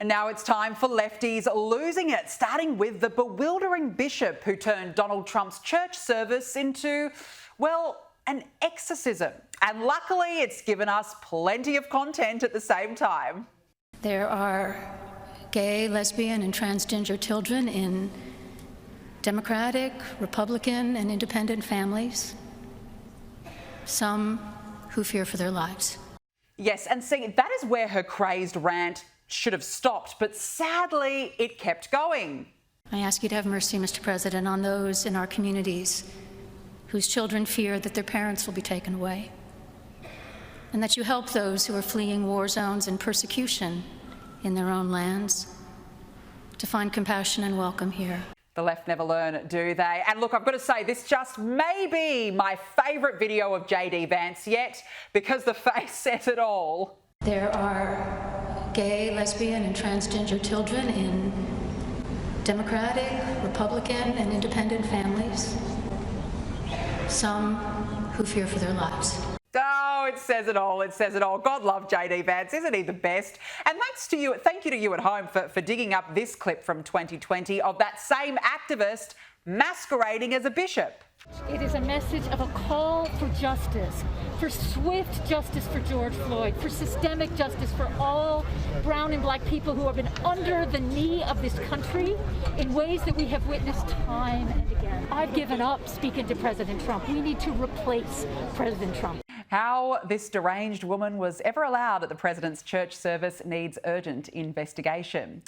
And now it's time for lefties losing it, starting with the bewildering bishop who turned Donald Trump's church service into, well, an exorcism. And luckily, it's given us plenty of content at the same time. There are gay, lesbian, and transgender children in Democratic, Republican, and independent families, some who fear for their lives. Yes, and see, that is where her crazed rant should have stopped, but sadly, it kept going. I ask you to have mercy, Mr. President, on those in our communities whose children fear that their parents will be taken away, and that you help those who are fleeing war zones and persecution in their own lands to find compassion and welcome here. The left never learn, do they? And look, I've got to say, this just may be my favourite video of JD Vance yet, because the face says it all. There are gay, lesbian, and transgender children in Democratic, Republican, and independent families, some who fear for their lives. Oh, it says it all. It says it all. God love JD Vance. Isn't he the best? And thank you to you at home for digging up this clip from 2020 of that same activist masquerading as a bishop. It is a message of a call for justice, for swift justice for George Floyd, for systemic justice for all brown and black people who have been under the knee of this country in ways that we have witnessed time and again. I've given up speaking to President Trump. We need to replace President Trump. How this deranged woman was ever allowed at the president's church service needs urgent investigation.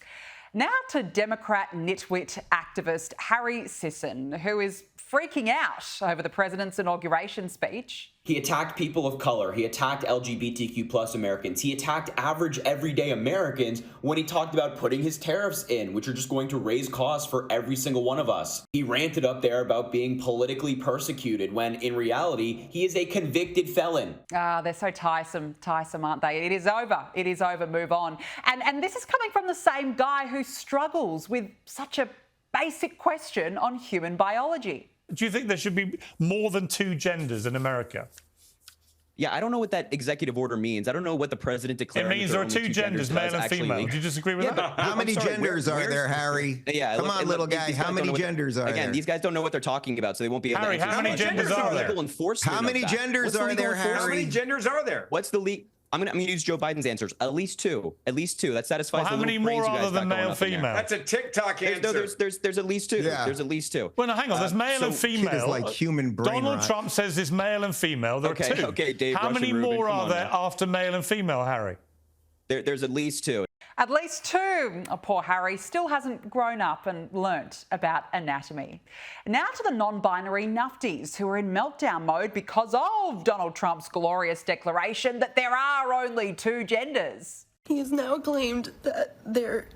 Now to Democrat nitwit activist Harry Sisson, who is freaking out over the president's inauguration speech. He attacked people of color. He attacked LGBTQ plus Americans. He attacked average everyday Americans when he talked about putting his tariffs in, which are just going to raise costs for every single one of us. He ranted up there about being politically persecuted when in reality, he is a convicted felon. They're so tiresome, aren't they? It is over. It is over. Move on. And this is coming from the same guy who struggles with such a basic question on human biology. Do you think there should be more than two genders in America? Yeah, I don't know what that executive order means. I don't know what the president declared. It means there are two genders, male and female. Do you disagree with that? How many genders are there, Harry? Yeah, come on, little guy. How many genders are there? Again, these guys don't know what they're talking about, so they won't be able to answer. How many genders are there? How many genders are there, Harry? How many genders are there? What's the legal? I'm gonna use Joe Biden's answers. At least two. At least two. That satisfies. Well, how many more other than male, female? That's a TikTok answer. No, there's at least two. Yeah. There's at least two. Well, no, hang on. There's male and female. It's like human brain Donald rot. Trump says there's male and female. There are two. Okay, Dave. How many more are there after male and female, Harry? There's at least two. At least two. Oh, poor Harry still hasn't grown up and learnt about anatomy. Now to the non-binary nufties who are in meltdown mode because of Donald Trump's glorious declaration that there are only two genders. He has now claimed that there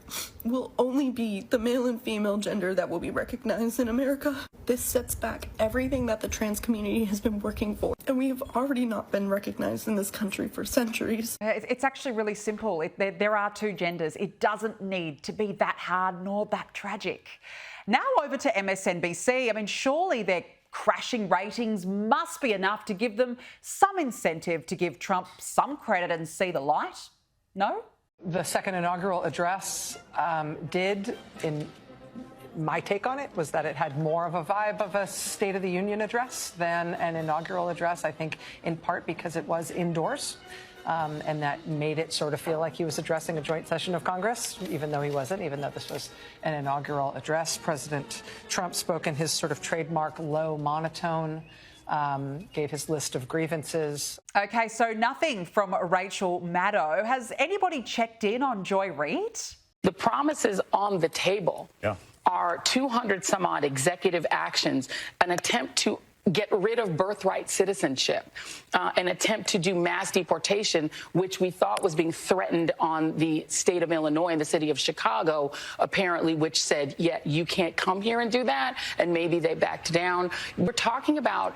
will only be the male and female gender that will be recognized in America. This sets back everything that the trans community has been working for, and we have already not been recognized in this country for centuries. It's actually really simple. There are two genders. It doesn't need to be that hard nor that tragic. Now over to MSNBC. I mean, surely their crashing ratings must be enough to give them some incentive to give Trump some credit and see the light. No? The second inaugural address my take on it was that it had more of a vibe of a State of the Union address than an inaugural address, I think in part because it was indoors. And that made it sort of feel like he was addressing a joint session of Congress, even though he wasn't, even though this was an inaugural address. President Trump spoke in his sort of trademark low monotone, gave his list of grievances. OK, so nothing from Rachel Maddow. Has anybody checked in on Joy Reid? The promises on the table are 200 some odd executive actions, an attempt to get rid of birthright citizenship, an attempt to do mass deportation, which we thought was being threatened on the state of Illinois and the city of Chicago, apparently, which said, yeah, you can't come here and do that. And maybe they backed down. We're talking about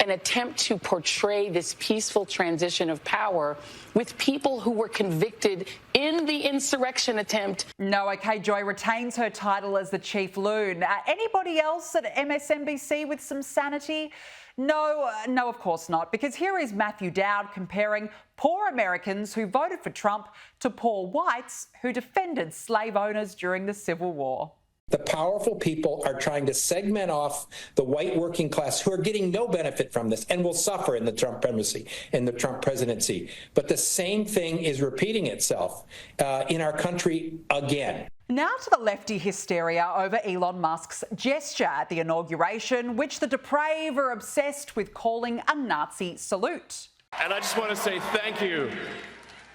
an attempt to portray this peaceful transition of power with people who were convicted in the insurrection attempt. No, OK, Joy retains her title as the chief loon. Anybody else at MSNBC with some sanity? No, of course not, because here is Matthew Dowd comparing poor Americans who voted for Trump to poor whites who defended slave owners during the Civil War. The powerful people are trying to segment off the white working class who are getting no benefit from this and will suffer in the Trump presidency. But the same thing is repeating itself in our country again. Now to the lefty hysteria over Elon Musk's gesture at the inauguration, which the depraved are obsessed with calling a Nazi salute. And I just want to say thank you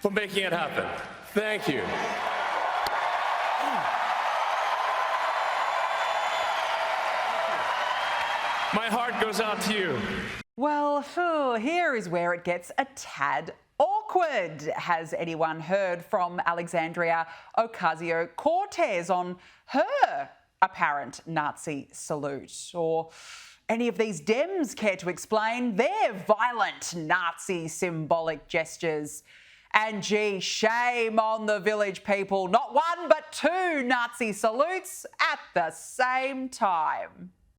for making it happen. Thank you. My heart goes out to you. Well, here is where it gets a tad awkward. Has anyone heard from Alexandria Ocasio-Cortez on her apparent Nazi salute? Or any of these Dems care to explain their violent Nazi symbolic gestures? And gee, shame on the village people. Not one, but two Nazi salutes at the same time.